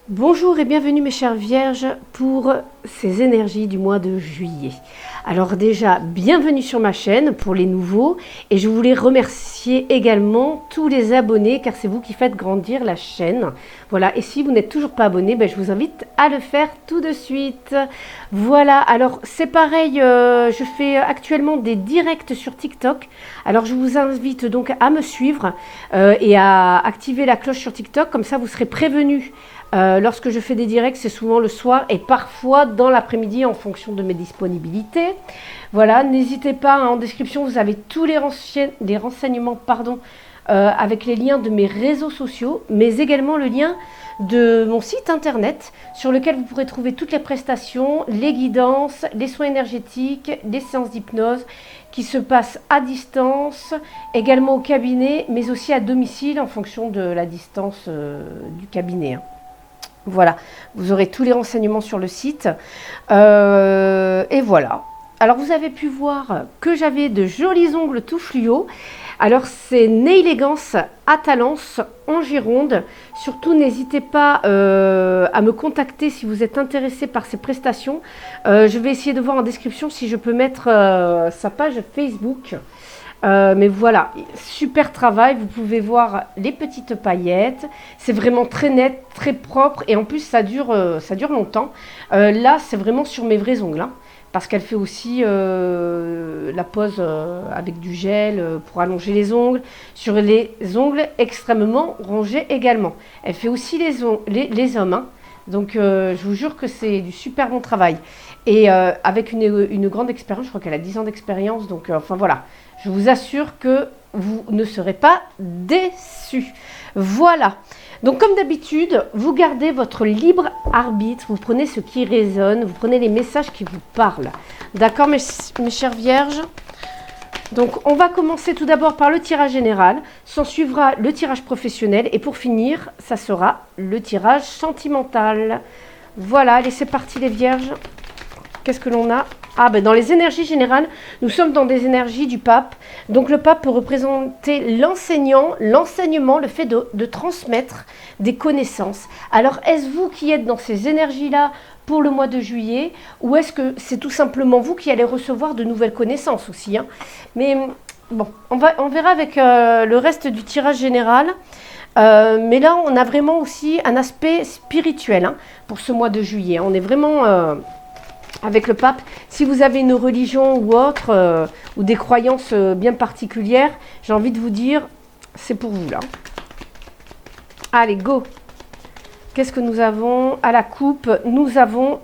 Bonjour et bienvenue mes chères vierges pour ces énergies du mois de juillet. Alors déjà, bienvenue sur ma chaîne pour les nouveaux et je voulais remercier également tous les abonnés car c'est vous qui faites grandir la chaîne. Voilà, et si vous n'êtes toujours pas abonné, je vous invite à le faire tout de suite. Voilà, alors c'est pareil, je fais actuellement des directs sur TikTok. Alors je vous invite donc à me suivre et à activer la cloche sur TikTok, comme ça vous serez prévenus. Lorsque je fais des directs, c'est souvent le soir et parfois dans l'après-midi en fonction de mes disponibilités. Voilà, n'hésitez pas, en description, vous avez tous les renseignements avec les liens de mes réseaux sociaux, mais également le lien de mon site internet sur lequel vous pourrez trouver toutes les prestations, les guidances, les soins énergétiques, les séances d'hypnose qui se passent à distance, également au cabinet, mais aussi à domicile en fonction de la distance du cabinet. Voilà, vous aurez tous les renseignements sur le site. Et voilà. Alors, vous avez pu voir que j'avais de jolis ongles tout fluo. Alors, c'est Nailégance à Talence en Gironde. Surtout, n'hésitez pas à me contacter si vous êtes intéressé par ces prestations. Je vais essayer de voir en description si je peux mettre sa page Facebook. Mais voilà, super travail, vous pouvez voir les petites paillettes, c'est vraiment très net, très propre et en plus ça dure longtemps. Là c'est vraiment sur mes vrais ongles, parce qu'elle fait aussi la pose avec du gel pour allonger les ongles, sur les ongles extrêmement rongés également. Elle fait aussi les hommes, donc je vous jure que c'est du super bon travail. Et avec une grande expérience, je crois qu'elle a 10 ans d'expérience, donc enfin voilà. Je vous assure que vous ne serez pas déçus. Voilà. Donc comme d'habitude, vous gardez votre libre arbitre, vous prenez ce qui résonne, vous prenez les messages qui vous parlent. D'accord mes chères vierges? Donc on va commencer tout d'abord par le tirage général, s'en suivra le tirage professionnel et pour finir, ça sera le tirage sentimental. Voilà, allez c'est parti les vierges. Qu'est-ce que l'on a? Dans les énergies générales, nous sommes dans des énergies du pape. Donc le pape peut représenter l'enseignant, l'enseignement, le fait de transmettre des connaissances. Alors est-ce vous qui êtes dans ces énergies-là pour le mois de juillet ou est-ce que c'est tout simplement vous qui allez recevoir de nouvelles connaissances aussi, Mais bon, on verra avec le reste du tirage général. Mais là, on a vraiment aussi un aspect spirituel pour ce mois de juillet. On est vraiment... avec le pape, si vous avez une religion ou autre, ou des croyances bien particulières, j'ai envie de vous dire, c'est pour vous là. Allez, go! Qu'est-ce que nous avons à la coupe? Nous avons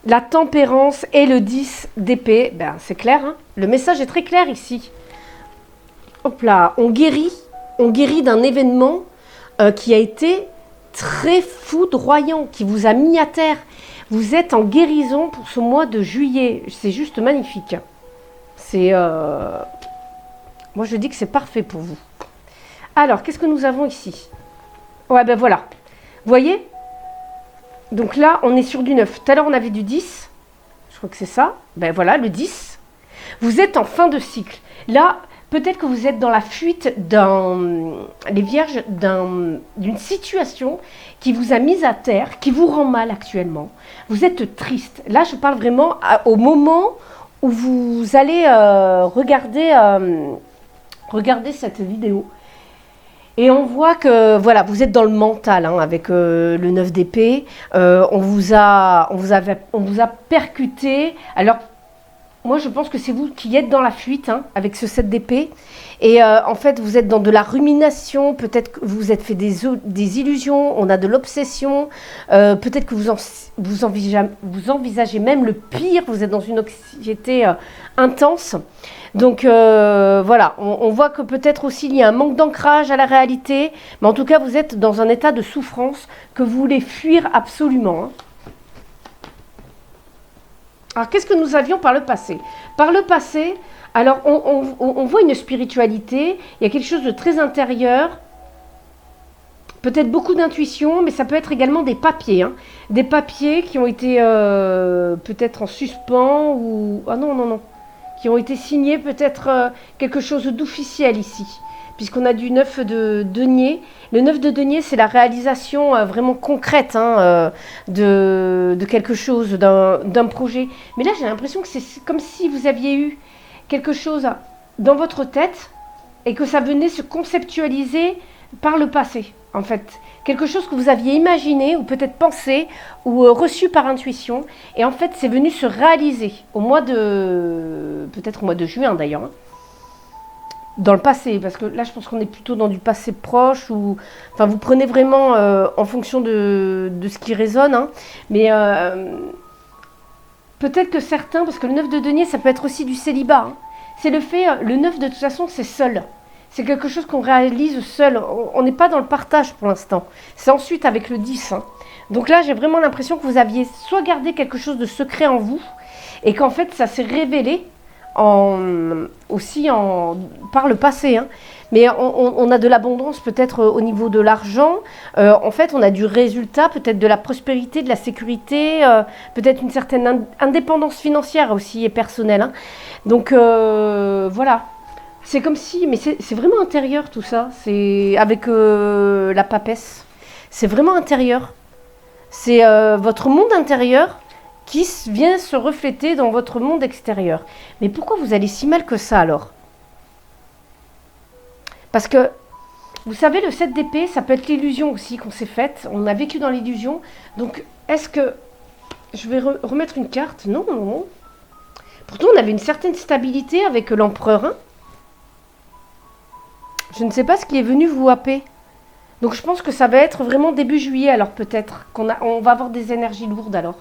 la tempérance et le 10 d'épée. C'est clair, le message est très clair ici. Hop là, on guérit d'un événement qui a été très foudroyant, qui vous a mis à terre. Vous êtes en guérison pour ce mois de juillet. C'est juste magnifique. C'est, moi, je dis que c'est parfait pour vous. Alors, qu'est-ce que nous avons ici? Ouais, voilà. Vous voyez? Donc là, on est sur du 9. Tout à l'heure, on avait du 10. Je crois que c'est ça. Voilà, le 10. Vous êtes en fin de cycle. Là, peut-être que vous êtes dans la fuite les vierges, d'une situation qui vous a mis à terre, qui vous rend mal actuellement. Vous êtes triste. Là, je parle vraiment au moment où vous allez regarder cette vidéo. Et on voit que voilà, vous êtes dans le mental avec le 9 d'épée. On vous a percuté. Alors, moi, je pense que c'est vous qui êtes dans la fuite avec ce 7 d'épée. Et en fait, vous êtes dans de la rumination. Peut-être que vous vous êtes fait des illusions. On a de l'obsession. Peut-être que vous envisagez même le pire. Vous êtes dans une anxiété intense. Donc voilà, on voit que peut-être aussi il y a un manque d'ancrage à la réalité. Mais en tout cas, vous êtes dans un état de souffrance que vous voulez fuir absolument. Alors, qu'est-ce que nous avions par le passé? Par le passé, alors on voit une spiritualité, il y a quelque chose de très intérieur, peut-être beaucoup d'intuition, mais ça peut être également des papiers. Des papiers qui ont été peut-être en suspens ou... Ah non, qui ont été signés, peut-être quelque chose d'officiel ici. puisqu'on a du 9 de denier. Le 9 de denier, c'est la réalisation vraiment concrète de quelque chose, d'un projet. Mais là, j'ai l'impression que c'est comme si vous aviez eu quelque chose dans votre tête et que ça venait se conceptualiser par le passé, en fait. Quelque chose que vous aviez imaginé ou peut-être pensé ou reçu par intuition. Et en fait, c'est venu se réaliser peut-être au mois de juin d'ailleurs, hein. Dans le passé, parce que là, je pense qu'on est plutôt dans du passé proche, enfin, vous prenez vraiment en fonction de ce qui résonne, hein. Mais peut-être que certains, parce que le 9 de denier, ça peut être aussi du célibat, hein. C'est le 9 de toute façon, c'est seul. C'est quelque chose qu'on réalise seul. On n'est pas dans le partage pour l'instant. C'est ensuite avec le 10, hein. Donc là, j'ai vraiment l'impression que vous aviez soit gardé quelque chose de secret en vous, et qu'en fait, ça s'est révélé par le passé, hein. Mais on a de l'abondance peut-être au niveau de l'argent. En fait, on a du résultat, peut-être de la prospérité, de la sécurité, peut-être une certaine indépendance financière aussi et personnelle, hein. Donc voilà. C'est comme si, mais c'est vraiment intérieur tout ça. C'est avec la papesse. C'est vraiment intérieur. C'est votre monde intérieur qui vient se refléter dans votre monde extérieur. Mais pourquoi vous allez si mal que ça alors? Parce que, vous savez, le 7 d'épée, ça peut être l'illusion aussi qu'on s'est faite. On a vécu dans l'illusion. Donc, est-ce que... Je vais remettre une carte. Non, non, non. Pourtant, on avait une certaine stabilité avec l'empereur, hein. Je ne sais pas ce qui est venu vous happer. Donc, je pense que ça va être vraiment début juillet, alors peut-être. On va avoir des énergies lourdes, alors.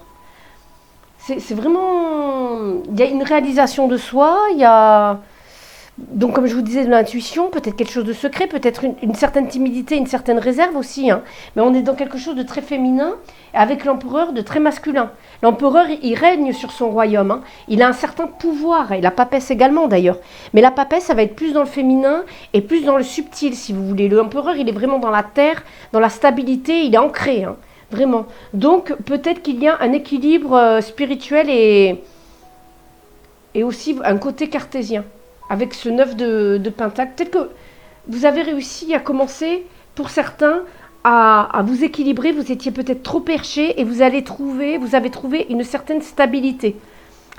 C'est vraiment... Il y a une réalisation de soi, il y a... Donc, comme je vous disais, de l'intuition, peut-être quelque chose de secret, peut-être une certaine timidité, une certaine réserve aussi, hein. Mais on est dans quelque chose de très féminin, avec l'empereur de très masculin. L'empereur, il règne sur son royaume, hein. Il a un certain pouvoir, et la papesse également d'ailleurs. Mais la papesse, ça va être plus dans le féminin et plus dans le subtil, si vous voulez. L'empereur, il est vraiment dans la terre, dans la stabilité, il est ancré, hein. Vraiment. Donc, peut-être qu'il y a un équilibre spirituel et aussi un côté cartésien. Avec ce 9 de Pentacle, peut-être que vous avez réussi à commencer, pour certains, à vous équilibrer. Vous étiez peut-être trop perché et vous avez trouvé une certaine stabilité.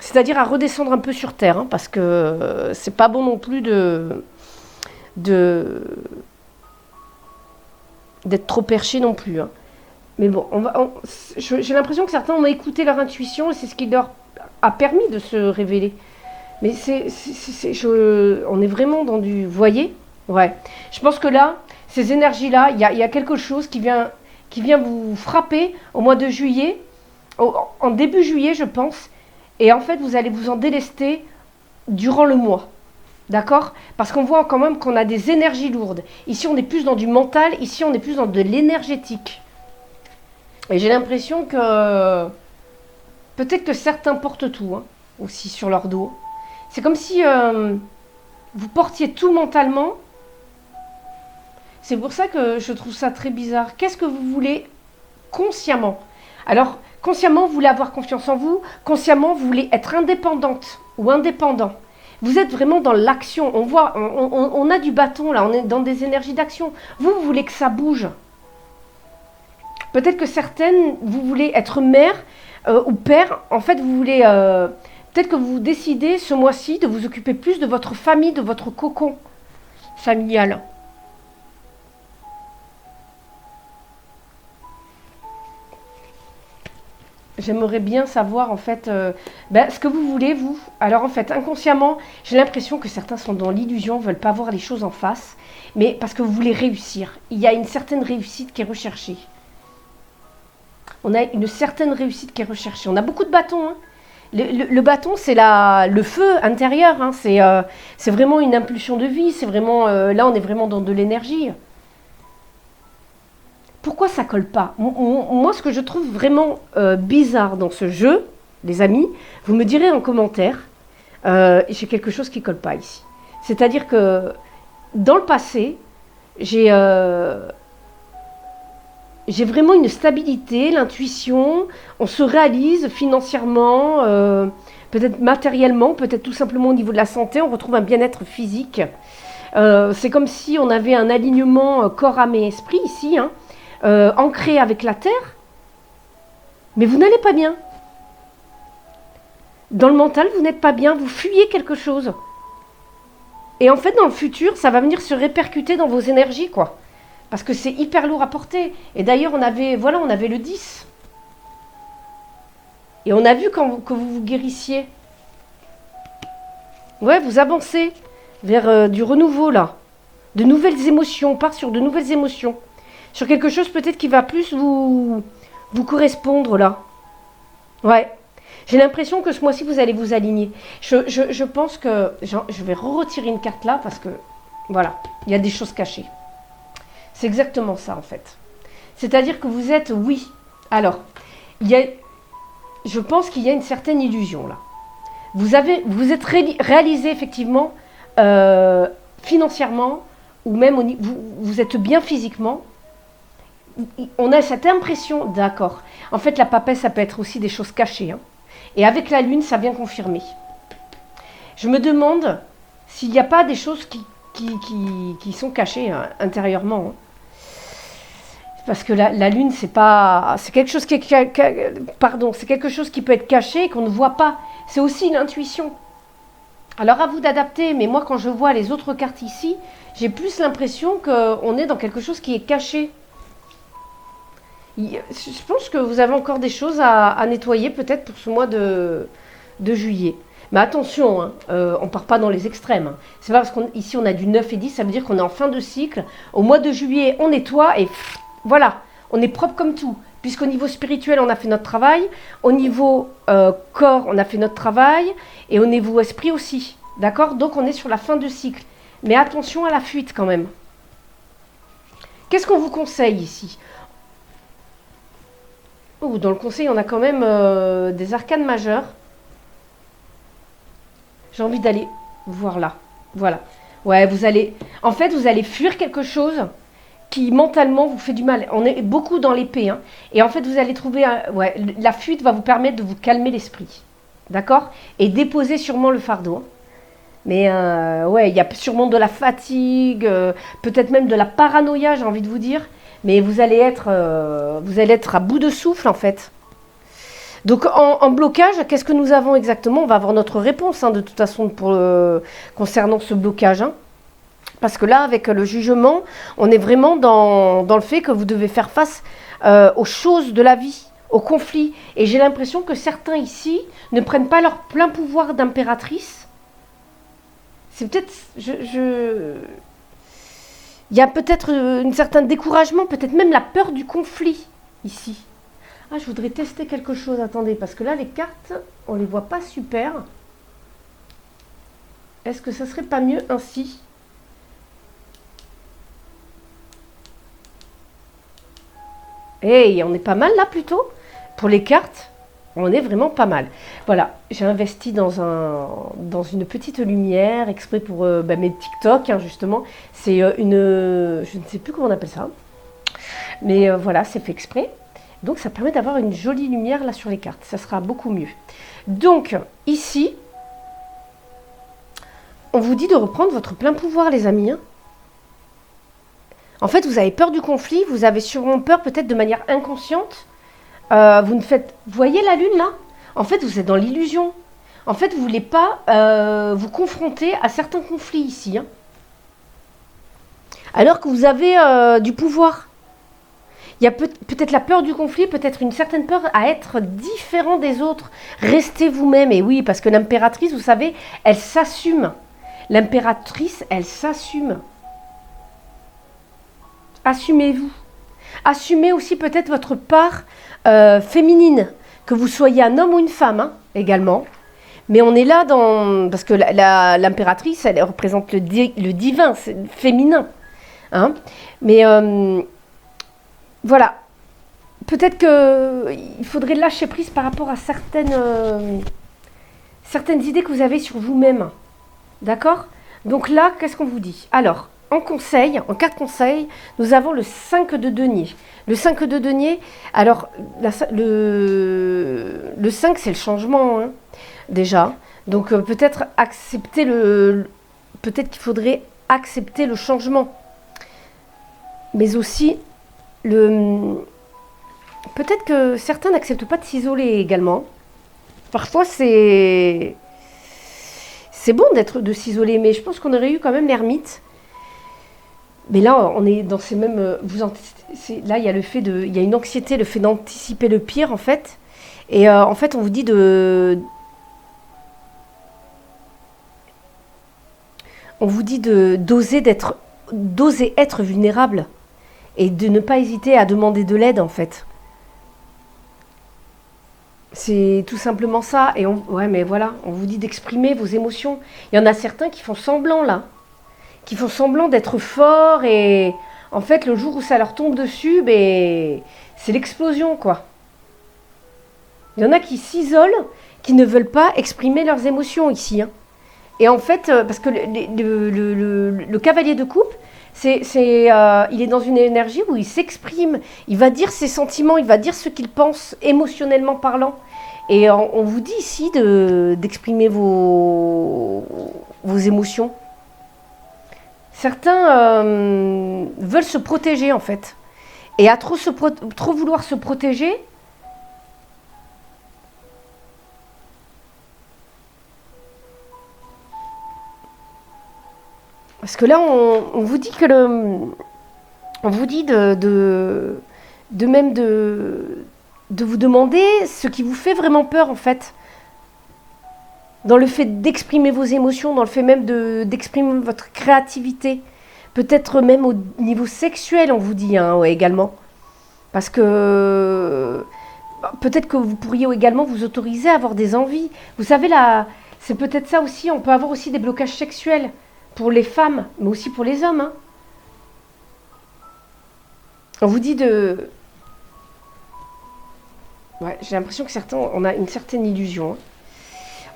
C'est-à-dire à redescendre un peu sur terre, hein, parce que c'est pas bon non plus d'être trop perché non plus, hein. Mais bon, j'ai l'impression que certains ont écouté leur intuition et c'est ce qui leur a permis de se révéler. Mais on est vraiment dans du... Vous voyez? Ouais. Je pense que là, ces énergies-là, il y a quelque chose qui vient vous frapper au mois de juillet, en début juillet, je pense. Et en fait, vous allez vous en délester durant le mois. D'accord? Parce qu'on voit quand même qu'on a des énergies lourdes. Ici, on est plus dans du mental. Ici, on est plus dans de l'énergétique. Et j'ai l'impression que... Peut-être que certains portent tout, hein, aussi sur leur dos. C'est comme si vous portiez tout mentalement. C'est pour ça que je trouve ça très bizarre. Qu'est-ce que vous voulez consciemment? Alors, consciemment, vous voulez avoir confiance en vous. Consciemment, vous voulez être indépendante ou indépendant. Vous êtes vraiment dans l'action. On voit, on a du bâton là. On est dans des énergies d'action. Vous voulez que ça bouge. Peut-être que certaines, vous voulez être mère ou père. En fait, vous voulez... Peut-être que vous décidez ce mois-ci de vous occuper plus de votre famille, de votre cocon familial. J'aimerais bien savoir en fait ce que vous voulez, vous. Alors en fait, inconsciemment, j'ai l'impression que certains sont dans l'illusion, ne veulent pas voir les choses en face, mais parce que vous voulez réussir. Il y a une certaine réussite qui est recherchée. On a une certaine réussite qui est recherchée. On a beaucoup de bâtons, hein. Le bâton, c'est le feu intérieur, hein. C'est vraiment une impulsion de vie. C'est vraiment là, on est vraiment dans de l'énergie. Pourquoi ça colle pas? Moi, ce que je trouve vraiment bizarre dans ce jeu, les amis, vous me direz en commentaire, j'ai quelque chose qui colle pas ici. C'est-à-dire que dans le passé, j'ai vraiment une stabilité, l'intuition, on se réalise financièrement, peut-être matériellement, peut-être tout simplement au niveau de la santé, on retrouve un bien-être physique. C'est comme si on avait un alignement corps, âme et esprit ici, hein, ancré avec la terre. Mais vous n'allez pas bien. Dans le mental, vous n'êtes pas bien, vous fuyez quelque chose. Et en fait, dans le futur, ça va venir se répercuter dans vos énergies, quoi. Parce que c'est hyper lourd à porter. Et d'ailleurs, on avait le 10. Et on a vu que vous vous guérissiez. Ouais, vous avancez vers du renouveau, là. De nouvelles émotions, on part sur de nouvelles émotions. Sur quelque chose peut-être qui va plus vous correspondre, là. Ouais. J'ai l'impression que ce mois-ci, vous allez vous aligner. Je pense que... Je vais retirer une carte là, parce que... Voilà, il y a des choses cachées. C'est exactement ça, en fait. C'est-à-dire que vous êtes... Oui. Alors, je pense qu'il y a une certaine illusion, là. Vous êtes réalisé, effectivement, financièrement, ou même vous êtes bien physiquement. On a cette impression, d'accord. En fait, la papesse, ça peut être aussi des choses cachées. Hein. Et avec la lune, ça vient confirmer. Je me demande s'il n'y a pas des choses qui sont cachées hein, intérieurement. Hein. Parce que la lune, c'est quelque chose c'est quelque chose qui peut être caché et qu'on ne voit pas. C'est aussi l'intuition. Alors à vous d'adapter, mais moi quand je vois les autres cartes ici, j'ai plus l'impression qu'on est dans quelque chose qui est caché. Je pense que vous avez encore des choses à nettoyer peut-être pour ce mois de juillet. Mais attention, hein, on ne part pas dans les extrêmes. Hein. C'est pas parce qu'ici on a du 9 et 10, ça veut dire qu'on est en fin de cycle. Au mois de juillet, on nettoie et voilà, on est propre comme tout. Puisqu'au niveau spirituel, on a fait notre travail. Au niveau corps, on a fait notre travail. Et au niveau esprit aussi. D'accord? Donc on est sur la fin de cycle. Mais attention à la fuite quand même. Qu'est-ce qu'on vous conseille ici? Oh, dans le conseil, on a quand même des arcanes majeures. J'ai envie d'aller voir là. Voilà. Ouais, en fait, vous allez fuir quelque chose qui mentalement vous fait du mal. On est beaucoup dans l'épée. Hein. Et en fait, vous allez trouver... la fuite va vous permettre de vous calmer l'esprit. D'accord? Et déposer sûrement le fardeau. Hein. Mais il y a sûrement de la fatigue, peut-être même de la paranoïa, j'ai envie de vous dire. Mais vous allez être à bout de souffle, en fait. Donc, en blocage, qu'est-ce que nous avons exactement? On va avoir notre réponse, hein, de toute façon, concernant ce blocage. Hein. Parce que là, avec le jugement, on est vraiment dans le fait que vous devez faire face aux choses de la vie, aux conflits. Et j'ai l'impression que certains ici ne prennent pas leur plein pouvoir d'impératrice. C'est peut-être... Il y a peut-être un certain découragement, peut-être même la peur du conflit ici. Ah, je voudrais tester quelque chose, attendez, parce que là, les cartes, on ne les voit pas super. Est-ce que ça serait pas mieux ainsi? Hey, on est pas mal là plutôt. Pour les cartes, on est vraiment pas mal. Voilà, j'ai investi dans une petite lumière exprès pour mes TikTok, hein, justement. C'est je ne sais plus comment on appelle ça. Mais voilà, c'est fait exprès. Donc ça permet d'avoir une jolie lumière là sur les cartes. Ça sera beaucoup mieux. Donc ici, on vous dit de reprendre votre plein pouvoir, les amis. Hein. En fait, vous avez peur du conflit, vous avez sûrement peur peut-être de manière inconsciente. Vous voyez la lune là? En fait, vous êtes dans l'illusion. En fait, vous ne voulez pas vous confronter à certains conflits ici. Hein. Alors que vous avez du pouvoir. Il y a peut-être la peur du conflit, peut-être une certaine peur à être différent des autres. Restez vous-même. Et oui, parce que l'impératrice, vous savez, elle s'assume. L'impératrice, elle s'assume. Assumez-vous. Assumez aussi peut-être votre part féminine, que vous soyez un homme ou une femme hein, également. Mais on est là parce que l'impératrice, elle représente le divin, c'est féminin. Hein. Mais voilà. Peut-être qu'il faudrait lâcher prise par rapport à certaines idées que vous avez sur vous-même. D'accord? Donc là, qu'est-ce qu'on vous dit? Alors, en carte conseil, nous avons le 5 de denier. Le 5 de denier, alors, le 5, c'est le changement, hein, déjà. Donc, peut-être accepter peut-être qu'il faudrait accepter le changement. Mais aussi, peut-être que certains n'acceptent pas de s'isoler également. Parfois, c'est bon de s'isoler, mais je pense qu'on aurait eu quand même l'ermite. Mais là, on est dans ces mêmes... là, il y a il y a une anxiété, le fait d'anticiper le pire, en fait. Et en fait, on vous dit d'oser être vulnérable et de ne pas hésiter à demander de l'aide, en fait. C'est tout simplement ça. Et ouais, mais voilà, on vous dit d'exprimer vos émotions. Il y en a certains qui font semblant, là. Qui font semblant d'être forts et en fait, le jour où ça leur tombe dessus, ben, c'est l'explosion, quoi. Il y en a qui s'isolent, qui ne veulent pas exprimer leurs émotions ici, hein. Et en fait, parce que le cavalier de coupe, il est dans une énergie où il s'exprime, il va dire ses sentiments, il va dire ce qu'il pense émotionnellement parlant. Et on vous dit ici d'exprimer vos émotions. Certains veulent se protéger en fait. Et à trop vouloir se protéger, parce que là on vous dit que on vous dit de vous demander ce qui vous fait vraiment peur en fait. Dans le fait d'exprimer vos émotions, dans le fait même d'exprimer votre créativité. Peut-être même au niveau sexuel, on vous dit, hein, ouais, également. Parce que peut-être que vous pourriez également vous autoriser à avoir des envies. Vous savez, là, c'est peut-être ça aussi, on peut avoir aussi des blocages sexuels pour les femmes, mais aussi pour les hommes, hein. On vous dit de... Ouais, j'ai l'impression que certains, on a une certaine illusion, hein.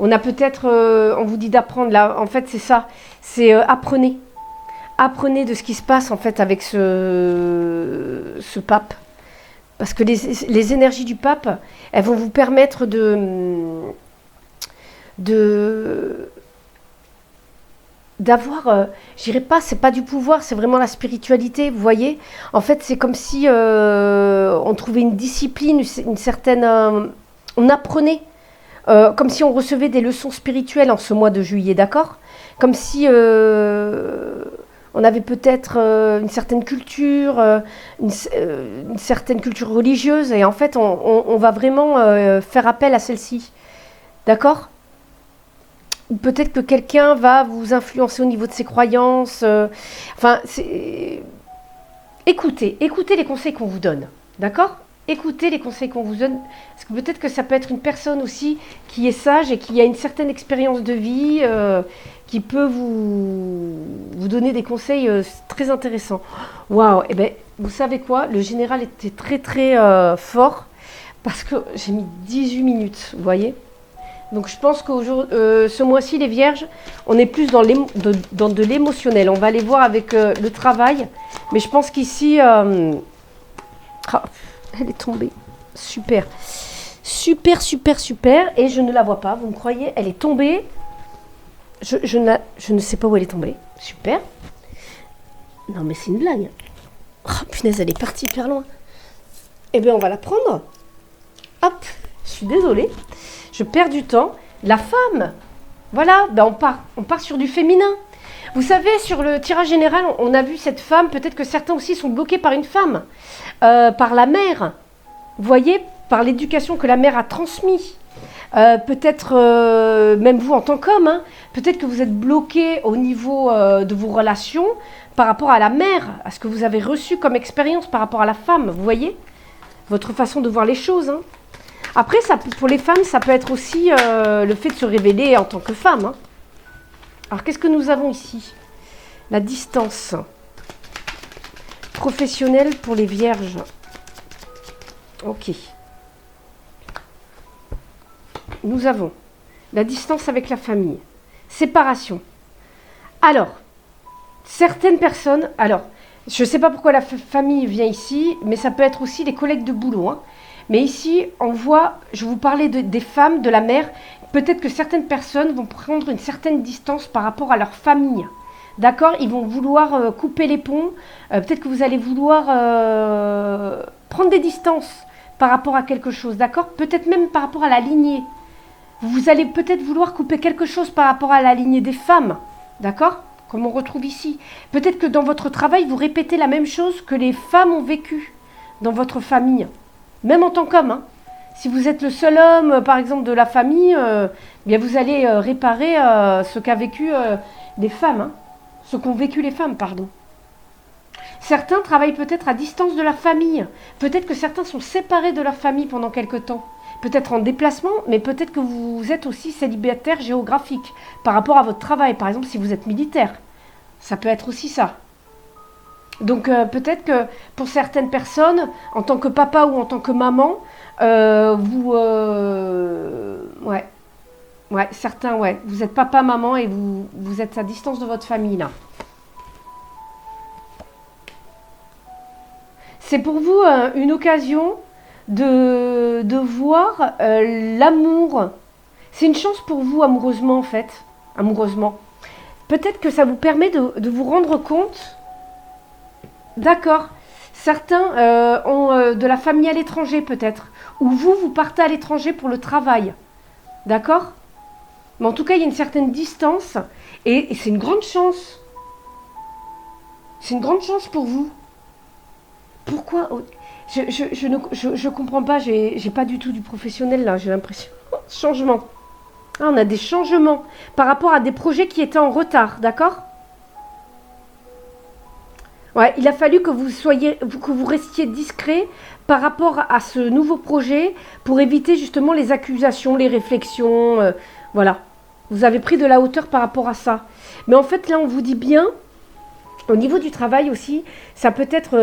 On a peut-être, on vous dit d'apprendre, là, en fait c'est ça, c'est apprenez. Apprenez de ce qui se passe en fait avec ce pape. Parce que les énergies du pape, elles vont vous permettre d'avoir, je dirais pas, c'est pas du pouvoir, c'est vraiment la spiritualité, vous voyez. En fait c'est comme si on trouvait une discipline, une certaine, on apprenait. Comme si on recevait des leçons spirituelles en ce mois de juillet, d'accord ? Comme si on avait peut-être une certaine culture, une certaine culture religieuse, et en fait, on va vraiment faire appel à celle-ci, d'accord ? Ou peut-être que quelqu'un va vous influencer au niveau de ses croyances. Écoutez les conseils qu'on vous donne, d'accord ? Écoutez les conseils qu'on vous donne, parce que peut-être que ça peut être une personne aussi qui est sage et qui a une certaine expérience de vie, qui peut vous donner des conseils très intéressants. Waouh, et bien, vous savez quoi, le général était très très fort, parce que j'ai mis 18 minutes, vous voyez. Donc je pense que ce mois-ci, les vierges, on est plus dans de l'émotionnel. On va aller voir avec le travail, mais je pense qu'ici... elle est tombée. Super. Super, super, super. Et je ne la vois pas, vous me croyez ? Elle est tombée. Je ne sais pas où elle est tombée. Super. Non, mais c'est une blague. Oh, punaise, elle est partie hyper loin. Eh bien, on va la prendre. Hop. Je suis désolée. Je perds du temps. La femme. Voilà, ben on part sur du féminin. Vous savez, sur le tirage général, on a vu cette femme. Peut-être que certains aussi sont bloqués par une femme. Par la mère, vous voyez, par l'éducation que la mère a transmise. Peut-être, même vous en tant qu'homme, hein, peut-être que vous êtes bloqué au niveau de vos relations par rapport à la mère, à ce que vous avez reçu comme expérience par rapport à la femme, vous voyez, votre façon de voir les choses, hein. Après, pour les femmes, ça peut être aussi le fait de se révéler en tant que femme, hein. Alors, qu'est-ce que nous avons ici ? La distance professionnelle pour les vierges. Ok. Nous avons la distance avec la famille. Séparation. Alors, certaines personnes... Alors, je ne sais pas pourquoi la famille vient ici, mais ça peut être aussi les collègues de boulot, hein. Mais ici, on voit, je vous parlais des femmes, de la mère. Peut-être que certaines personnes vont prendre une certaine distance par rapport à leur famille. D'accord? Ils vont vouloir couper les ponts. Peut-être que vous allez vouloir prendre des distances par rapport à quelque chose. D'accord? Peut-être même par rapport à la lignée. Vous allez peut-être vouloir couper quelque chose par rapport à la lignée des femmes. D'accord? Comme on retrouve ici. Peut-être que dans votre travail, vous répétez la même chose que les femmes ont vécu dans votre famille. Même en tant qu'homme. Hein. Si vous êtes le seul homme, par exemple, de la famille, bien vous allez réparer ce qu'a vécu les femmes. Hein. Ce qu'ont vécu les femmes, pardon. Certains travaillent peut-être à distance de leur famille. Peut-être que certains sont séparés de leur famille pendant quelque temps. Peut-être en déplacement, mais peut-être que vous êtes aussi célibataire géographique par rapport à votre travail. Par exemple, si vous êtes militaire. Ça peut être aussi ça. Donc peut-être que pour certaines personnes, en tant que papa ou en tant que maman, certains, vous êtes papa, maman et vous êtes à distance de votre famille là. C'est pour vous une occasion de voir l'amour. C'est une chance pour vous amoureusement en fait, amoureusement. Peut-être que ça vous permet de vous rendre compte. D'accord. Certains ont de la famille à l'étranger peut-être. Ou vous partez à l'étranger pour le travail. D'accord? Mais en tout cas, il y a une certaine distance. Et c'est une grande chance. C'est une grande chance pour vous. Pourquoi? Je comprends pas. J'ai pas du tout du professionnel là, j'ai l'impression. Changement. Ah, on a des changements par rapport à des projets qui étaient en retard. D'accord? Ouais, il a fallu que vous restiez discret par rapport à ce nouveau projet pour éviter justement les accusations, les réflexions. Voilà. Vous avez pris de la hauteur par rapport à ça. Mais en fait, là, on vous dit bien, au niveau du travail aussi, ça peut être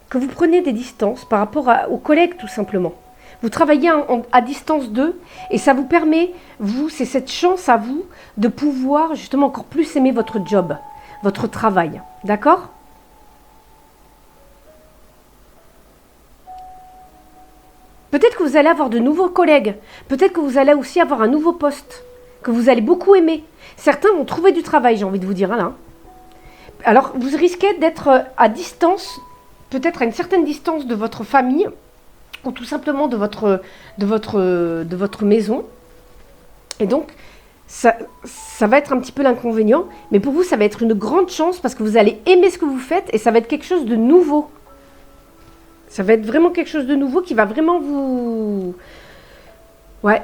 que vous prenez des distances par rapport aux collègues, tout simplement. Vous travaillez à distance d'eux et ça vous permet, vous, c'est cette chance à vous de pouvoir justement encore plus aimer votre job, votre travail. D'accord? Peut-être que vous allez avoir de nouveaux collègues. Peut-être que vous allez aussi avoir un nouveau poste que vous allez beaucoup aimer. Certains vont trouver du travail, j'ai envie de vous dire là. Alors, vous risquez d'être à distance, peut-être à une certaine distance de votre famille ou tout simplement de votre maison. Et donc, ça va être un petit peu l'inconvénient. Mais pour vous, ça va être une grande chance parce que vous allez aimer ce que vous faites et ça va être quelque chose de nouveau. Ça va être vraiment quelque chose de nouveau qui va vraiment vous... Ouais.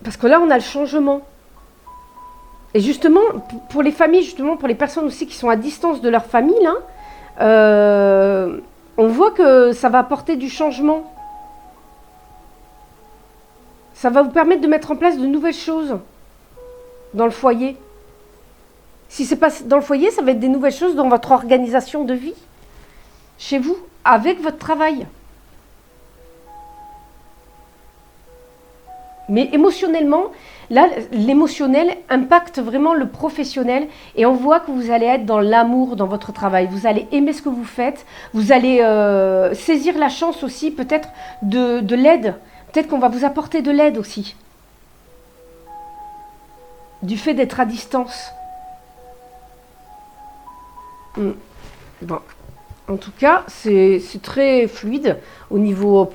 Parce que là, on a le changement. Et justement, pour les familles, justement, pour les personnes aussi qui sont à distance de leur famille, là, on voit que ça va apporter du changement. Ça va vous permettre de mettre en place de nouvelles choses dans le foyer. Si c'est pas dans le foyer, ça va être des nouvelles choses dans votre organisation de vie, chez vous, avec votre travail. Mais émotionnellement, là, l'émotionnel impacte vraiment le professionnel et on voit que vous allez être dans l'amour dans votre travail. Vous allez aimer ce que vous faites, vous allez saisir la chance aussi peut-être de l'aide. Peut-être qu'on va vous apporter de l'aide aussi. Du fait d'être à distance. Bon. En tout cas, c'est très fluide au niveau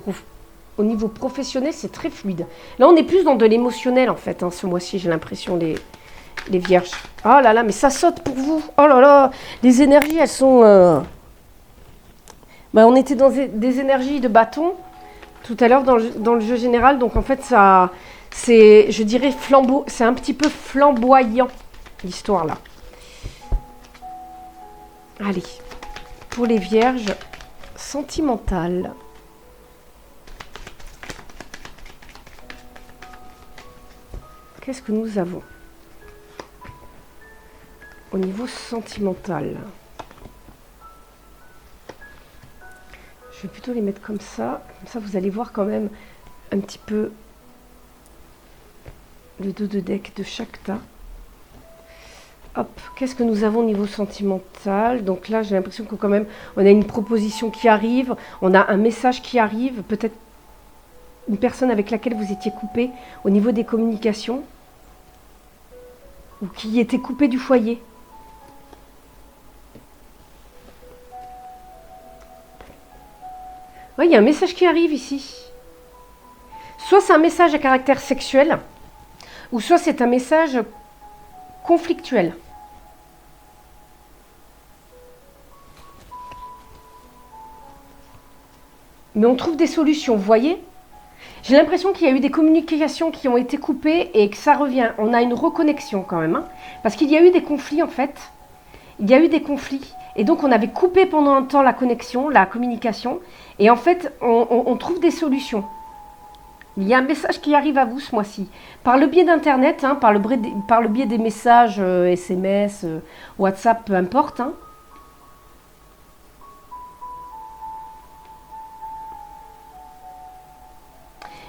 professionnel, c'est très fluide. Là, on est plus dans de l'émotionnel en fait, ce mois-ci, j'ai l'impression, les vierges. Oh là là, mais ça saute pour vous. Oh là là, les énergies, elles sont... on était dans des énergies de bâton tout à l'heure dans le jeu général, donc en fait, ça, c'est, je dirais, c'est un petit peu flamboyant, l'histoire là. Allez, pour les vierges sentimentales. Qu'est-ce que nous avons au niveau sentimental? Je vais plutôt les mettre comme ça vous allez voir quand même un petit peu le dos de deck de chaque tas. Hop, qu'est-ce que nous avons au niveau sentimental? Donc là, j'ai l'impression que quand même, on a une proposition qui arrive, on a un message qui arrive, peut-être une personne avec laquelle vous étiez coupé au niveau des communications. ou qui étaient coupés du foyer. Oui, il y a un message qui arrive ici. Soit c'est un message à caractère sexuel, ou soit c'est un message conflictuel. Mais on trouve des solutions, vous voyez? J'ai l'impression qu'il y a eu des communications qui ont été coupées et que ça revient. On a une reconnexion quand même. Hein, parce qu'il y a eu des conflits en fait. Il y a eu des conflits. Et donc on avait coupé pendant un temps la connexion, la communication. Et en fait, on trouve des solutions. Il y a un message qui arrive à vous ce mois-ci. Par le biais d'Internet, hein, par le biais des messages SMS, WhatsApp, peu importe. Hein.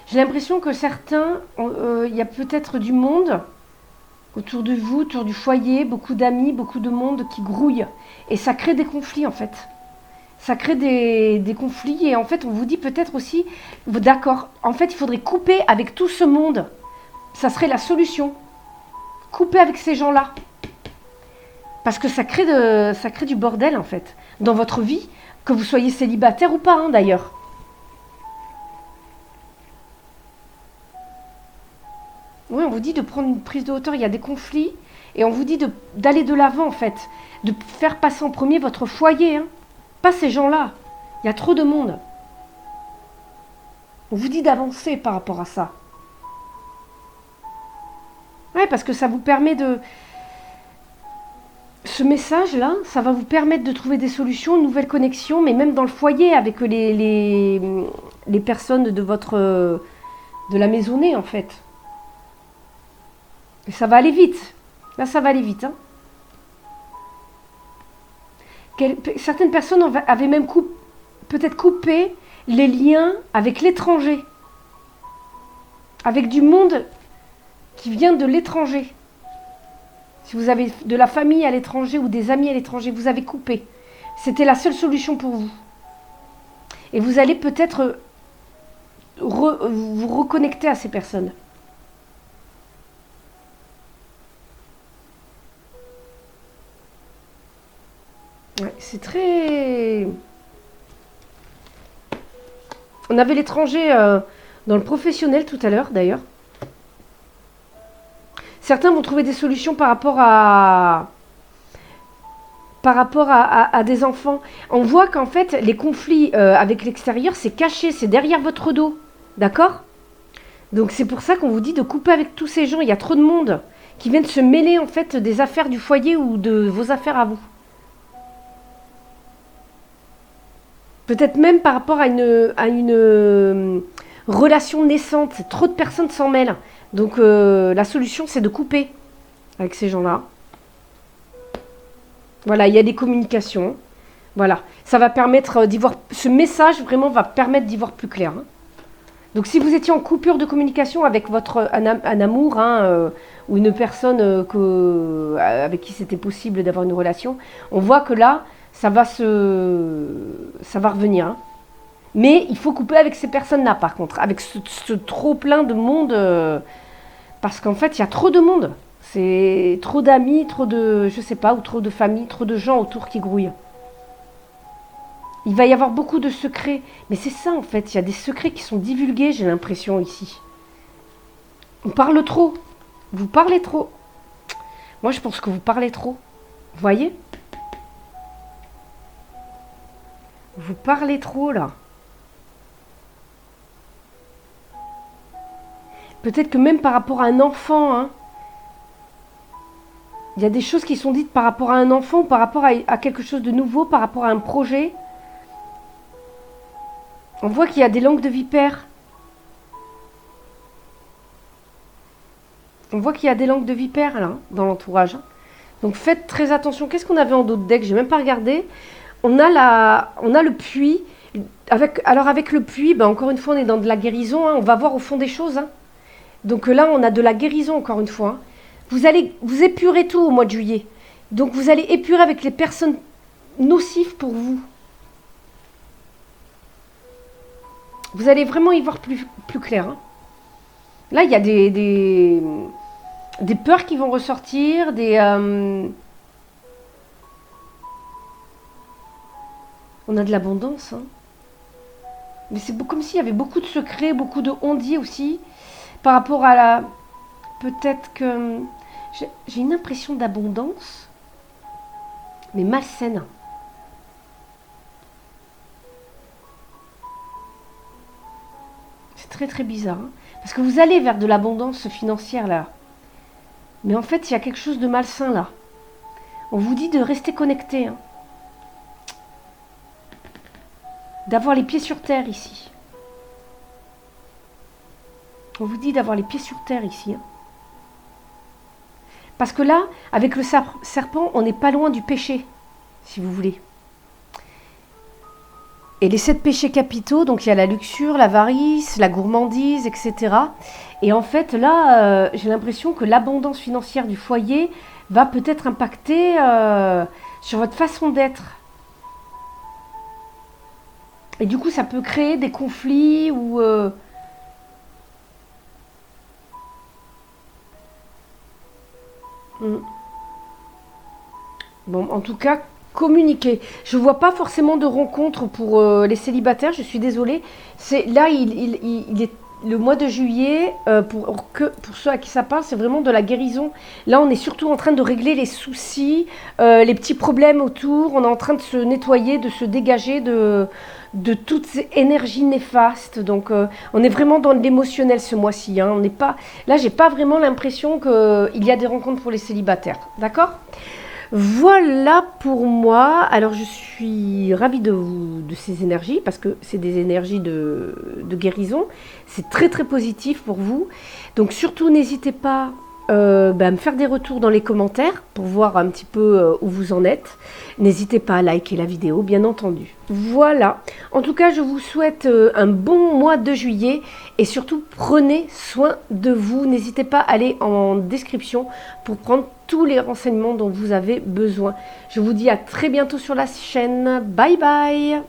J'ai l'impression que certains, il y a peut-être du monde autour de vous, autour du foyer, beaucoup d'amis, beaucoup de monde qui grouille. Et ça crée des conflits en fait. Ça crée des conflits et en fait on vous dit peut-être aussi, d'accord, en fait il faudrait couper avec tout ce monde. Ça serait la solution. Couper avec ces gens-là. Parce que ça crée du bordel en fait. Dans votre vie, que vous soyez célibataire ou pas hein, d'ailleurs. Oui, on vous dit de prendre une prise de hauteur, il y a des conflits, et on vous dit d'aller de l'avant en fait, de faire passer en premier votre foyer, hein. Pas ces gens-là, il y a trop de monde. On vous dit d'avancer par rapport à ça. Ouais, parce que ça vous permet de... Ce message-là, ça va vous permettre de trouver des solutions, une nouvelle connexion, mais même dans le foyer avec les personnes de la maisonnée en fait. Et ça va aller vite. Là, ça va aller vite. Hein. Certaines personnes avaient même peut-être coupé les liens avec l'étranger. Avec du monde qui vient de l'étranger. Si vous avez de la famille à l'étranger ou des amis à l'étranger, vous avez coupé. C'était la seule solution pour vous. Et vous allez peut-être vous reconnecter à ces personnes. Ouais, c'est très... On avait l'étranger dans le professionnel tout à l'heure, d'ailleurs. Certains vont trouver des solutions par rapport à des enfants. On voit qu'en fait, les conflits avec l'extérieur, c'est caché, c'est derrière votre dos. D'accord? Donc c'est pour ça qu'on vous dit de couper avec tous ces gens. Il y a trop de monde qui viennent se mêler en fait des affaires du foyer ou de vos affaires à vous. Peut-être même par rapport à une relation naissante. Trop de personnes s'en mêlent. Donc la solution, c'est de couper avec ces gens-là. Voilà, il y a des communications. Voilà, ça va permettre d'y voir... Ce message, vraiment, va permettre d'y voir plus clair. Hein. Donc si vous étiez en coupure de communication avec un amour ou une personne avec qui c'était possible d'avoir une relation, on voit que là, ça va revenir. Hein. Mais il faut couper avec ces personnes-là, par contre, avec ce trop plein de monde, parce qu'en fait, il y a trop de monde. C'est trop d'amis, trop de, je sais pas, ou trop de familles, trop de gens autour qui grouillent. Il va y avoir beaucoup de secrets. Mais c'est ça, en fait, il y a des secrets qui sont divulgués, j'ai l'impression, ici. On parle trop. Vous parlez trop. Moi, je pense que vous parlez trop. Vous voyez ? Vous parlez trop, là. Peut-être que même par rapport à un enfant, hein, il y a des choses qui sont dites par rapport à un enfant, par rapport à quelque chose de nouveau, par rapport à un projet. On voit qu'il y a des langues de vipère. On voit qu'il y a des langues de vipère, là, dans l'entourage. Donc faites très attention. Qu'est-ce qu'on avait en dos de deck? J'ai même pas regardé. On a le puits. Avec le puits, encore une fois, on est dans de la guérison. Hein. On va voir au fond des choses. Hein. Donc là, on a de la guérison, encore une fois. Hein. Vous épurez tout au mois de juillet. Donc vous allez épurer avec les personnes nocives pour vous. Vous allez vraiment y voir plus clair. Hein. Là, il y a des peurs qui vont ressortir, on a de l'abondance, hein. Mais c'est comme s'il y avait beaucoup de secrets, beaucoup de on-dit aussi, par rapport à la... Peut-être que... J'ai une impression d'abondance, mais malsaine. C'est très très bizarre, hein. Parce que vous allez vers de l'abondance financière là. Mais en fait, il y a quelque chose de malsain là. On vous dit de rester connecté, hein. D'avoir les pieds sur terre ici. On vous dit d'avoir les pieds sur terre ici, hein. Parce que là, avec le serpent, on n'est pas loin du péché, si vous voulez. Et les 7 péchés capitaux, donc il y a la luxure, l'avarice, la gourmandise, etc. Et en fait, là, j'ai l'impression que l'abondance financière du foyer va peut-être impacter sur votre façon d'être. Et du coup, ça peut créer des conflits ou... Bon, en tout cas, communiquer. Je ne vois pas forcément de rencontres pour les célibataires, je suis désolée. Là, il est le mois de juillet, pour ceux à qui ça parle, c'est vraiment de la guérison. Là, on est surtout en train de régler les soucis, les petits problèmes autour. On est en train de se nettoyer, de se dégager de toutes ces énergies néfastes. Donc, on est vraiment dans l'émotionnel ce mois-ci, hein. On n'est pas, là, j'ai pas vraiment l'impression qu'il y a des rencontres pour les célibataires. D'accord ? Voilà pour moi. Alors je suis ravie de ces énergies parce que c'est des énergies de guérison. C'est très très positif pour vous. Donc surtout n'hésitez pas à me faire des retours dans les commentaires pour voir un petit peu où vous en êtes. N'hésitez pas à liker la vidéo, bien entendu. Voilà. En tout cas, je vous souhaite un bon mois de juillet et surtout prenez soin de vous. N'hésitez pas à aller en description pour prendre tous les renseignements dont vous avez besoin. Je vous dis à très bientôt sur la chaîne. Bye bye!